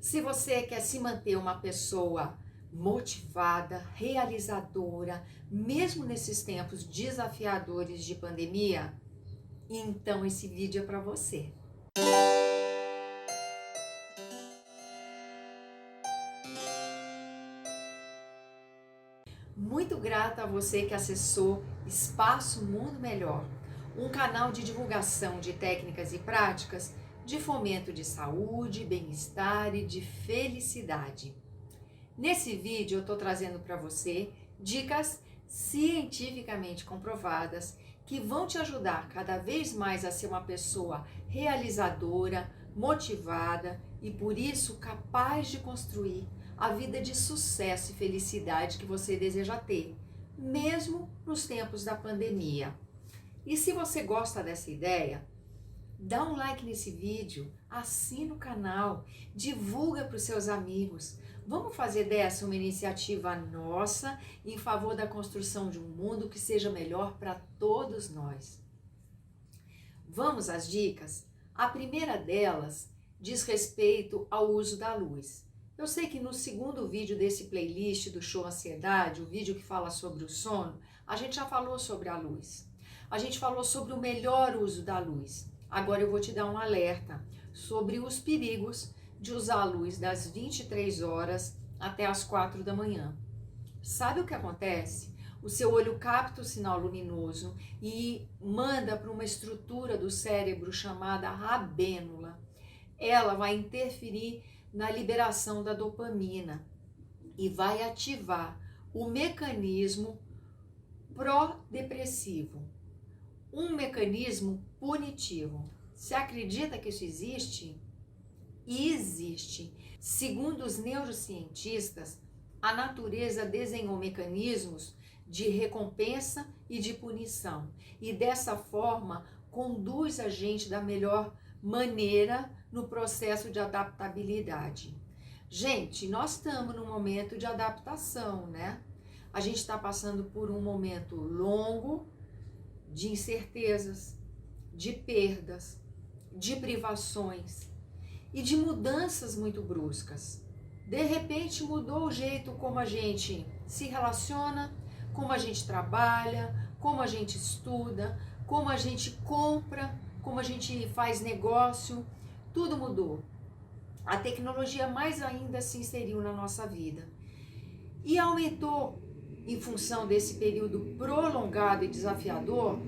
Se você quer se manter uma pessoa motivada, realizadora, mesmo nesses tempos desafiadores de pandemia, então esse vídeo é para você. Muito grata a você que acessou Espaço Mundo Melhor, um canal de divulgação de técnicas e práticas de fomento de saúde, bem-estar e de felicidade. Nesse vídeo eu estou trazendo para você dicas cientificamente comprovadas que vão te ajudar cada vez mais a ser uma pessoa realizadora, motivada e por isso capaz de construir a vida de sucesso e felicidade que você deseja ter, mesmo nos tempos da pandemia. E se você gosta dessa ideia, dá um like nesse vídeo, assina o canal, divulga para os seus amigos. Vamos fazer dessa uma iniciativa nossa em favor da construção de um mundo que seja melhor para todos nós. Vamos às dicas? A primeira delas diz respeito ao uso da luz. Eu sei que no segundo vídeo desse playlist do Show Ansiedade, o vídeo que fala sobre o sono, a gente já falou sobre a luz. A gente falou sobre o melhor uso da luz. Agora eu vou te dar um alerta sobre os perigos de usar a luz das 23 horas até as 4 da manhã. Sabe o que acontece? O seu olho capta o sinal luminoso e manda para uma estrutura do cérebro chamada rabênula. Ela vai interferir na liberação da dopamina e vai ativar o mecanismo pró-depressivo, um mecanismo punitivo. Você acredita que isso existe? Existe. Segundo os neurocientistas, a natureza desenhou mecanismos de recompensa e de punição e dessa forma conduz a gente da melhor maneira no processo de adaptabilidade. Gente, nós estamos num momento de adaptação, né? A gente está passando por um momento longo de incertezas, de perdas, de privações e de mudanças muito bruscas. De repente mudou o jeito como a gente se relaciona, como a gente trabalha, como a gente estuda, como a gente compra, como a gente faz negócio, tudo mudou. A tecnologia mais ainda se inseriu na nossa vida e aumentou, em função desse período prolongado e desafiador,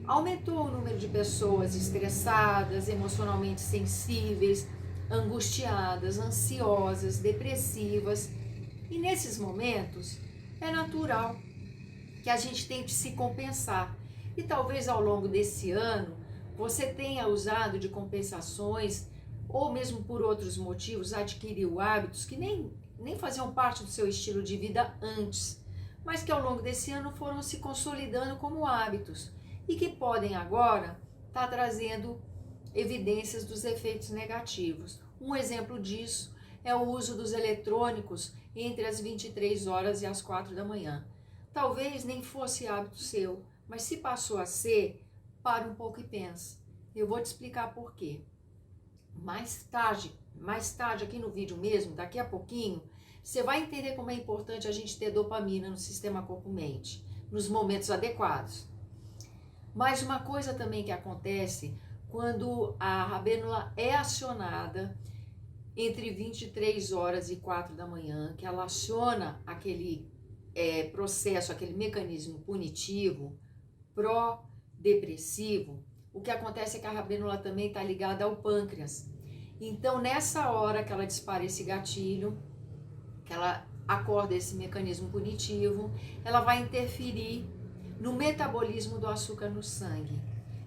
aumentou o número de pessoas estressadas, emocionalmente sensíveis, angustiadas, ansiosas, depressivas. E nesses momentos é natural que a gente tente se compensar. E talvez ao longo desse ano você tenha usado de compensações ou mesmo por outros motivos adquiriu hábitos que nem faziam parte do seu estilo de vida antes, mas que ao longo desse ano foram se consolidando como hábitos e que podem agora estar trazendo evidências dos efeitos negativos. Um exemplo disso é o uso dos eletrônicos entre as 23 horas e as 4 da manhã. Talvez nem fosse hábito seu, mas se passou a ser, para um pouco e pensa. Eu vou te explicar por quê. Mais tarde aqui no vídeo mesmo, daqui a pouquinho, você vai entender como é importante a gente ter dopamina no sistema corpo-mente, nos momentos adequados. Mas uma coisa também que acontece quando a rabênula é acionada entre 23 horas e 4 da manhã, que ela aciona aquele processo, aquele mecanismo punitivo, pró-depressivo, o que acontece é que a rabênula também está ligada ao pâncreas. Então, nessa hora que ela dispara esse gatilho, que ela acorda esse mecanismo punitivo, ela vai interferir no metabolismo do açúcar no sangue.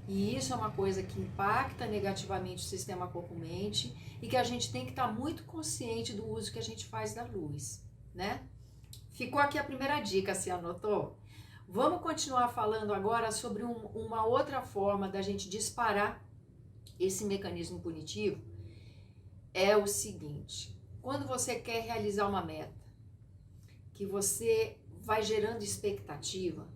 E isso é uma coisa que impacta negativamente o sistema corpo-mente e que a gente tem que estar muito consciente do uso que a gente faz da luz, né? Ficou aqui a primeira dica, se anotou? Vamos continuar falando agora sobre uma outra forma da gente disparar esse mecanismo punitivo. É o seguinte: quando você quer realizar uma meta, que você vai gerando expectativa,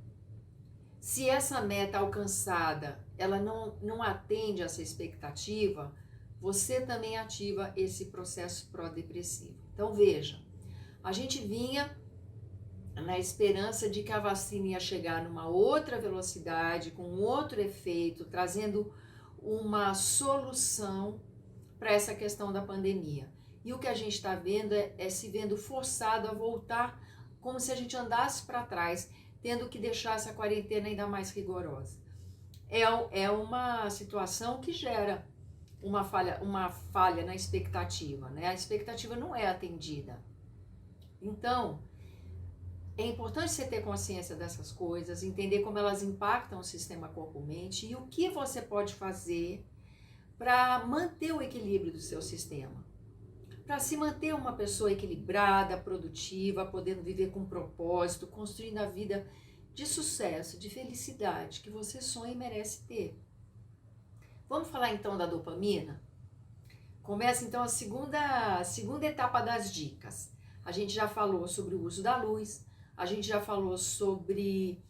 se essa meta alcançada, ela não atende essa expectativa, você também ativa esse processo pró-depressivo. Então veja, a gente vinha na esperança de que a vacina ia chegar numa outra velocidade, com outro efeito, trazendo uma solução para essa questão da pandemia. E o que a gente está vendo é se vendo forçado a voltar como se a gente andasse para trás, tendo que deixar essa quarentena ainda mais rigorosa. É uma situação que gera uma falha na expectativa, né? A expectativa não é atendida. Então, é importante você ter consciência dessas coisas, entender como elas impactam o sistema corpo-mente e o que você pode fazer para manter o equilíbrio do seu sistema. Para se manter uma pessoa equilibrada, produtiva, podendo viver com propósito, construindo a vida de sucesso, de felicidade que você sonha e merece ter. Vamos falar então da dopamina? Começa então a segunda etapa das dicas. A gente já falou sobre o uso da luz, a gente já falou sobre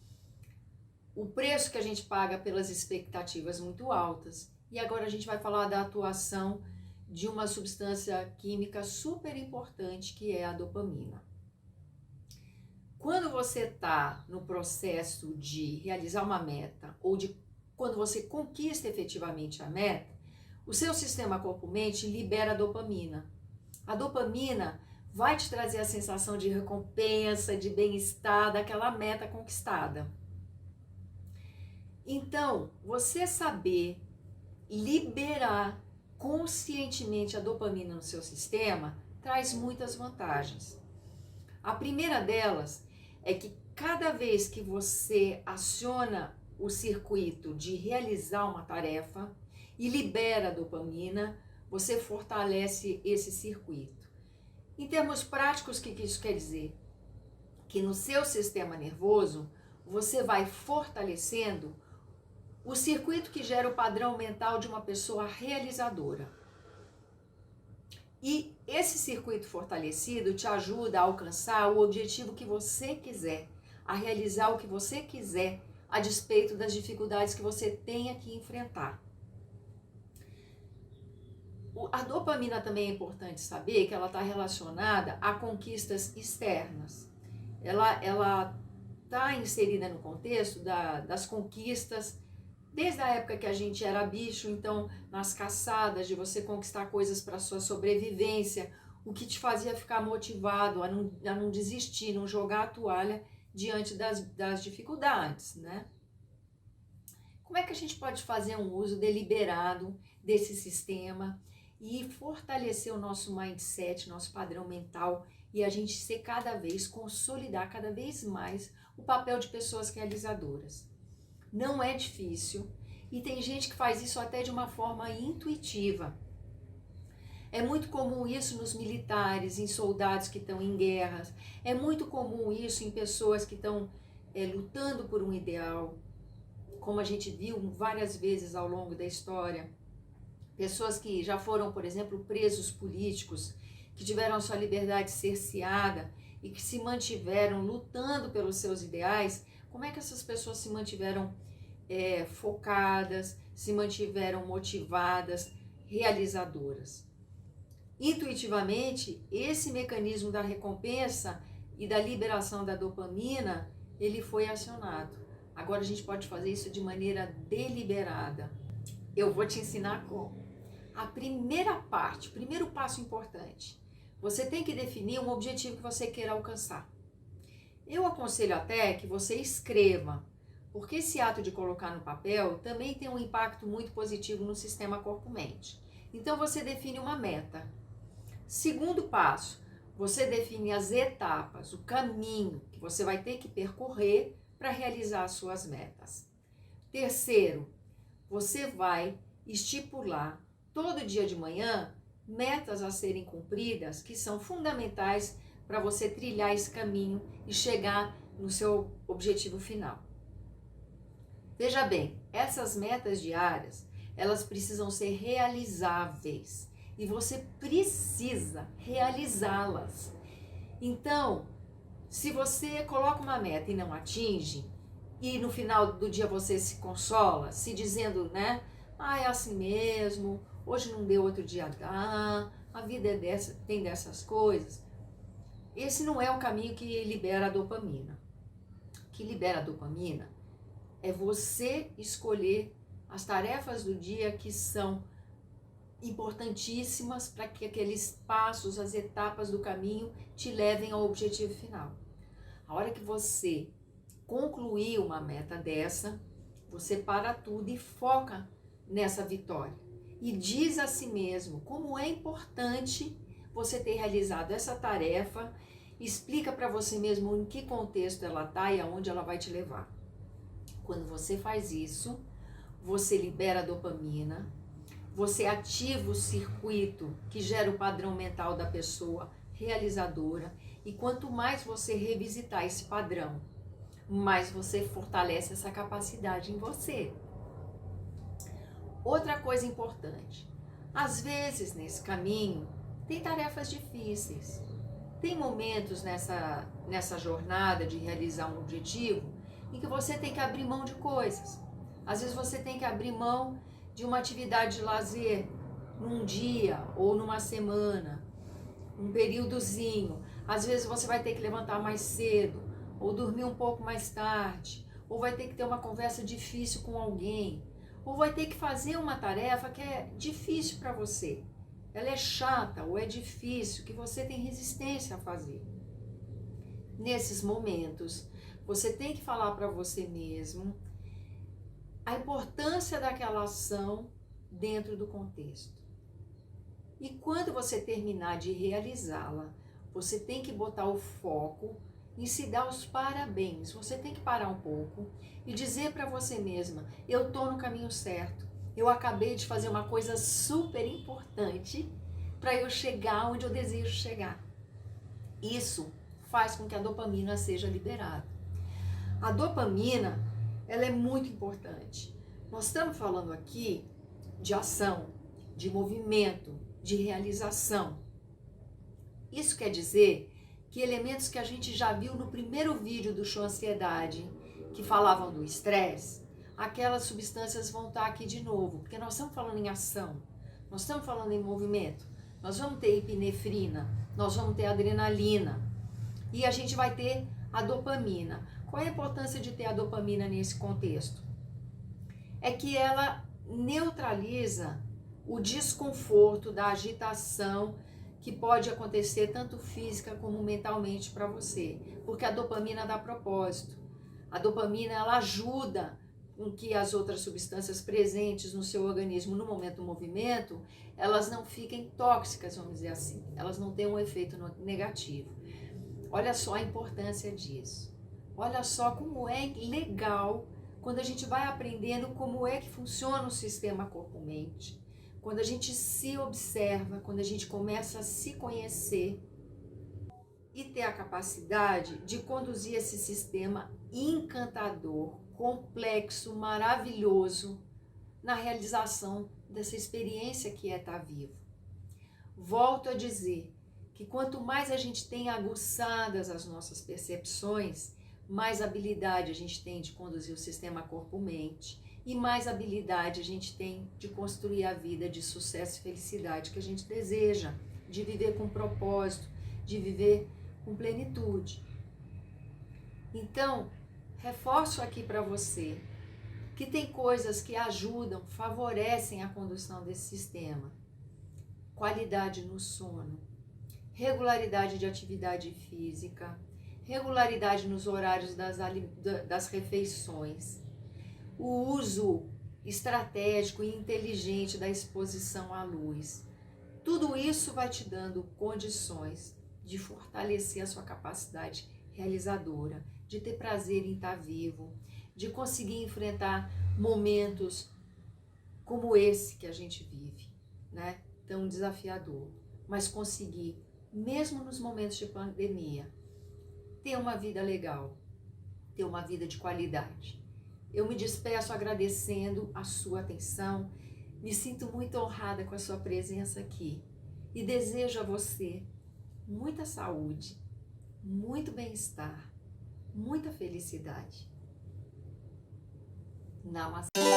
o preço que a gente paga pelas expectativas muito altas. E agora a gente vai falar da atuação de uma substância química super importante, que é a dopamina. Quando você está no processo de realizar uma meta, ou quando você conquista efetivamente a meta, o seu sistema corpo-mente libera a dopamina. A dopamina vai te trazer a sensação de recompensa, de bem-estar daquela meta conquistada. Então, você saber liberar conscientemente a dopamina no seu sistema traz muitas vantagens. A primeira delas é que cada vez que você aciona o circuito de realizar uma tarefa e libera a dopamina, você fortalece esse circuito. Em termos práticos, o que isso quer dizer? Que no seu sistema nervoso, você vai fortalecendo o circuito que gera o padrão mental de uma pessoa realizadora. E esse circuito fortalecido te ajuda a alcançar o objetivo que você quiser, a realizar o que você quiser, a despeito das dificuldades que você tenha que enfrentar. A dopamina também é importante saber que ela está relacionada a conquistas externas. Ela está inserida no contexto das conquistas, desde a época que a gente era bicho, então nas caçadas, de você conquistar coisas para sua sobrevivência, o que te fazia ficar motivado a não desistir, não jogar a toalha diante das dificuldades, né? Como é que a gente pode fazer um uso deliberado desse sistema e fortalecer o nosso mindset, nosso padrão mental, e a gente consolidar cada vez mais o papel de pessoas realizadoras? Não é difícil e tem gente que faz isso até de uma forma intuitiva. É muito comum isso nos militares, em soldados que estão em guerras. É muito comum isso em pessoas que estão lutando por um ideal, como a gente viu várias vezes ao longo da história. Pessoas que já foram, por exemplo, presos políticos, que tiveram a sua liberdade cerceada e que se mantiveram lutando pelos seus ideais. Como é que essas pessoas se mantiveram focadas, se mantiveram motivadas, realizadoras? Intuitivamente, esse mecanismo da recompensa e da liberação da dopamina, ele foi acionado. Agora a gente pode fazer isso de maneira deliberada. Eu vou te ensinar como. A primeira parte, o primeiro passo importante, você tem que definir um objetivo que você queira alcançar. Eu aconselho até que você escreva, porque esse ato de colocar no papel também tem um impacto muito positivo no sistema corpo-mente. Então você define uma meta. Segundo passo, você define as etapas, o caminho que você vai ter que percorrer para realizar as suas metas. Terceiro, você vai estipular todo dia de manhã metas a serem cumpridas que são fundamentais para você trilhar esse caminho e chegar no seu objetivo final. Veja bem, essas metas diárias, elas precisam ser realizáveis e você precisa realizá-las. Então, se você coloca uma meta e não atinge, e no final do dia você se consola, se dizendo, né, é assim mesmo, hoje não deu, outro dia dá, a vida tem dessas coisas. Esse não é o caminho que libera a dopamina. O que libera a dopamina é você escolher as tarefas do dia que são importantíssimas para que aqueles passos, as etapas do caminho te levem ao objetivo final. A hora que você concluir uma meta dessa, você para tudo e foca nessa vitória. E diz a si mesmo como é importante você ter realizado essa tarefa, explica para você mesmo em que contexto ela está e aonde ela vai te levar. Quando você faz isso, você libera a dopamina, você ativa o circuito que gera o padrão mental da pessoa realizadora, e quanto mais você revisitar esse padrão, mais você fortalece essa capacidade em você. Outra coisa importante, às vezes nesse caminho tem tarefas difíceis, tem momentos nessa jornada de realizar um objetivo em que você tem que abrir mão de coisas. Às vezes você tem que abrir mão de uma atividade de lazer num dia ou numa semana, um períodozinho. Às vezes você vai ter que levantar mais cedo, ou dormir um pouco mais tarde, ou vai ter que ter uma conversa difícil com alguém, ou vai ter que fazer uma tarefa que é difícil para você. Ela é chata ou é difícil, que você tem resistência a fazer. Nesses momentos, você tem que falar para você mesmo a importância daquela ação dentro do contexto. E quando você terminar de realizá-la, você tem que botar o foco em se dar os parabéns. Você tem que parar um pouco e dizer para você mesma, eu estou no caminho certo. Eu acabei de fazer uma coisa super importante para eu chegar onde eu desejo chegar. Isso faz com que a dopamina seja liberada. A dopamina, ela é muito importante. Nós estamos falando aqui de ação, de movimento, de realização. Isso quer dizer que elementos que a gente já viu no primeiro vídeo do Show Ansiedade, que falavam do estresse, aquelas substâncias vão estar aqui de novo, porque nós estamos falando em ação, nós estamos falando em movimento, nós vamos ter epinefrina, nós vamos ter adrenalina e a gente vai ter a dopamina. Qual é a importância de ter a dopamina nesse contexto? É que ela neutraliza o desconforto da agitação que pode acontecer tanto física como mentalmente para você, porque a dopamina dá propósito. A dopamina, ela ajuda com que as outras substâncias presentes no seu organismo no momento do movimento, elas não fiquem tóxicas, vamos dizer assim, elas não tenham um efeito negativo. Olha só a importância disso. Olha só como é legal quando a gente vai aprendendo como é que funciona o sistema corpo-mente. Quando a gente se observa, quando a gente começa a se conhecer e ter a capacidade de conduzir esse sistema encantador, complexo, maravilhoso, na realização dessa experiência que é estar vivo. Volto a dizer que quanto mais a gente tem aguçadas as nossas percepções, mais habilidade a gente tem de conduzir o sistema corpo-mente e mais habilidade a gente tem de construir a vida de sucesso e felicidade que a gente deseja, de viver com propósito, de viver com plenitude. Então, reforço aqui para você que tem coisas que ajudam, favorecem a condução desse sistema. Qualidade no sono, regularidade de atividade física, regularidade nos horários das refeições, o uso estratégico e inteligente da exposição à luz. Tudo isso vai te dando condições de fortalecer a sua capacidade realizadora, de ter prazer em estar vivo, de conseguir enfrentar momentos como esse que a gente vive, né? Tão desafiador, mas conseguir, mesmo nos momentos de pandemia, ter uma vida legal, ter uma vida de qualidade. Eu me despeço agradecendo a sua atenção, me sinto muito honrada com a sua presença aqui e desejo a você muita saúde, muito bem-estar, muita felicidade. Namastê.